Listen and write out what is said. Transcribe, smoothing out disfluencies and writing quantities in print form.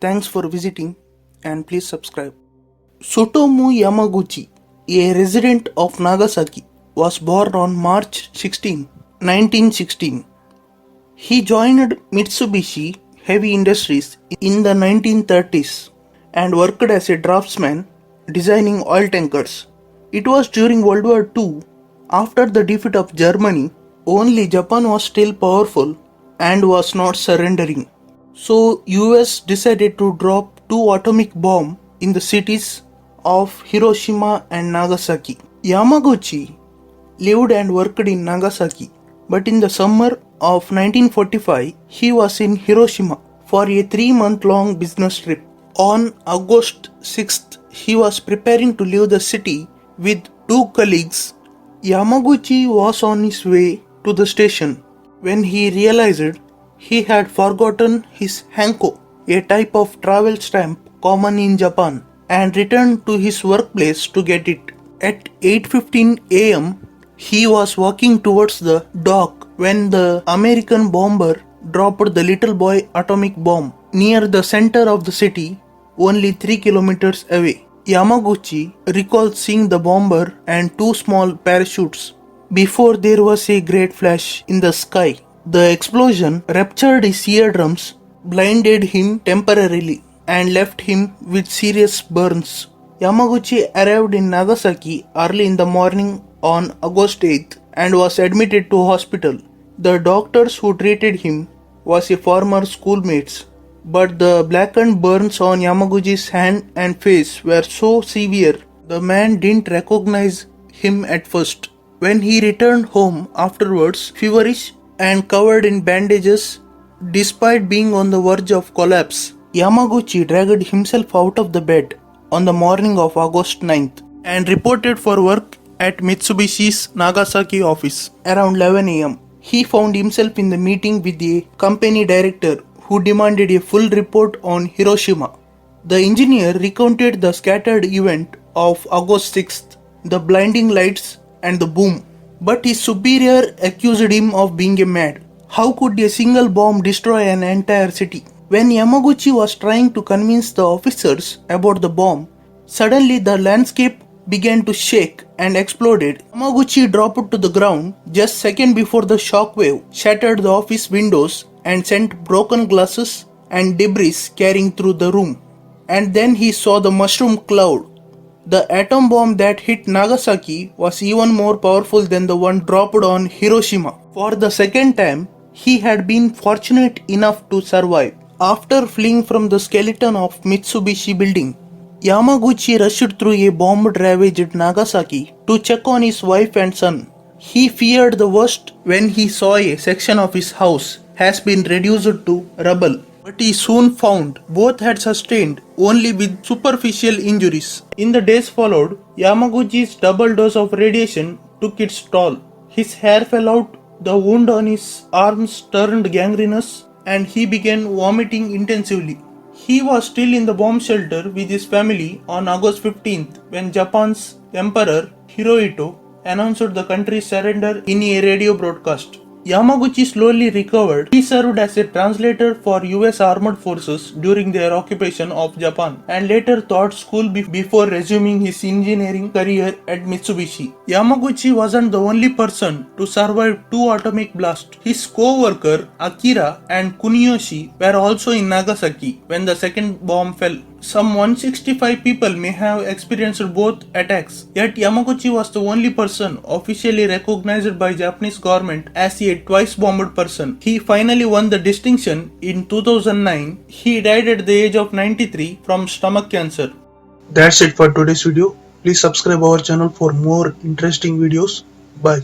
Thanks for visiting and please subscribe. Tsutomu Yamaguchi, a resident of Nagasaki, was born on March 16, 1916. He joined Mitsubishi Heavy Industries in the 1930s and worked as a draftsman designing oil tankers. It was during World War II, after the defeat of Germany, only Japan was still powerful and was not surrendering. So US decided to drop two atomic bombs in the cities of Hiroshima and Nagasaki. Yamaguchi lived and worked in Nagasaki, but in the summer of 1945 he was in Hiroshima for a 3-month-long business trip. On August 6th, he was preparing to leave the city with two colleagues. Yamaguchi was on his way to the station when he realized he had forgotten his hanko, a type of travel stamp common in Japan, and returned to his workplace to get it. At 8:15 am, he was walking towards the dock when the American bomber dropped the little boy atomic bomb near the center of the city, only 3 kilometers away. Yamaguchi recalls seeing the bomber and two small parachutes before there was a great flash in the sky. The explosion ruptured his eardrums, blinded him temporarily, and left him with serious burns. Yamaguchi arrived in Nagasaki early in the morning on August 8th and was admitted to hospital. The doctors who treated him was a former schoolmates, but the blackened burns on Yamaguchi's hand and face were so severe the man didn't recognize him at first. When he returned home afterwards, feverish and covered in bandages, despite being on the verge of collapse, Yamaguchi dragged himself out of the bed on the morning of August 9th and reported for work at Mitsubishi's Nagasaki office. Around 11 am, he found himself in the meeting with the company director who demanded a full report on Hiroshima. The engineer recounted the scattered event of August 6th, the blinding lights and the boom. But his superior accused him of being a mad. How could a single bomb destroy an entire city? When Yamaguchi was trying to convince the officers about the bomb, suddenly the landscape began to shake and exploded. Yamaguchi dropped to the ground just seconds before the shockwave shattered the office windows and sent broken glasses and debris carrying through the room. And then he saw the mushroom cloud. The atom bomb that hit Nagasaki was even more powerful than the one dropped on Hiroshima. For the second time, he had been fortunate enough to survive. After fleeing from the skeleton of Mitsubishi building, Yamaguchi rushed through a bomb-ravaged Nagasaki to check on his wife and son. He feared the worst when he saw a section of his house has been reduced to rubble. But he soon found both had sustained only with superficial injuries. In the days followed, Yamaguchi's double dose of radiation took its toll. His hair fell out, the wound on his arms turned gangrenous, and he began vomiting intensively. He was still in the bomb shelter with his family on August 15th when Japan's Emperor Hirohito announced the country's surrender in a radio broadcast. Yamaguchi slowly recovered. He served as a translator for US armed forces during their occupation of Japan and later taught school before resuming his engineering career at Mitsubishi. Yamaguchi wasn't the only person to survive two atomic blasts. His co-worker Akira and Kuniyoshi were also in Nagasaki when the second bomb fell. Some 165 people may have experienced both attacks, yet Yamaguchi was the only person officially recognized by Japanese government as a twice-bombed person. He finally won the distinction in 2009. He died at the age of 93 from stomach cancer. That's it for today's video. Please subscribe our channel for more interesting videos. Bye.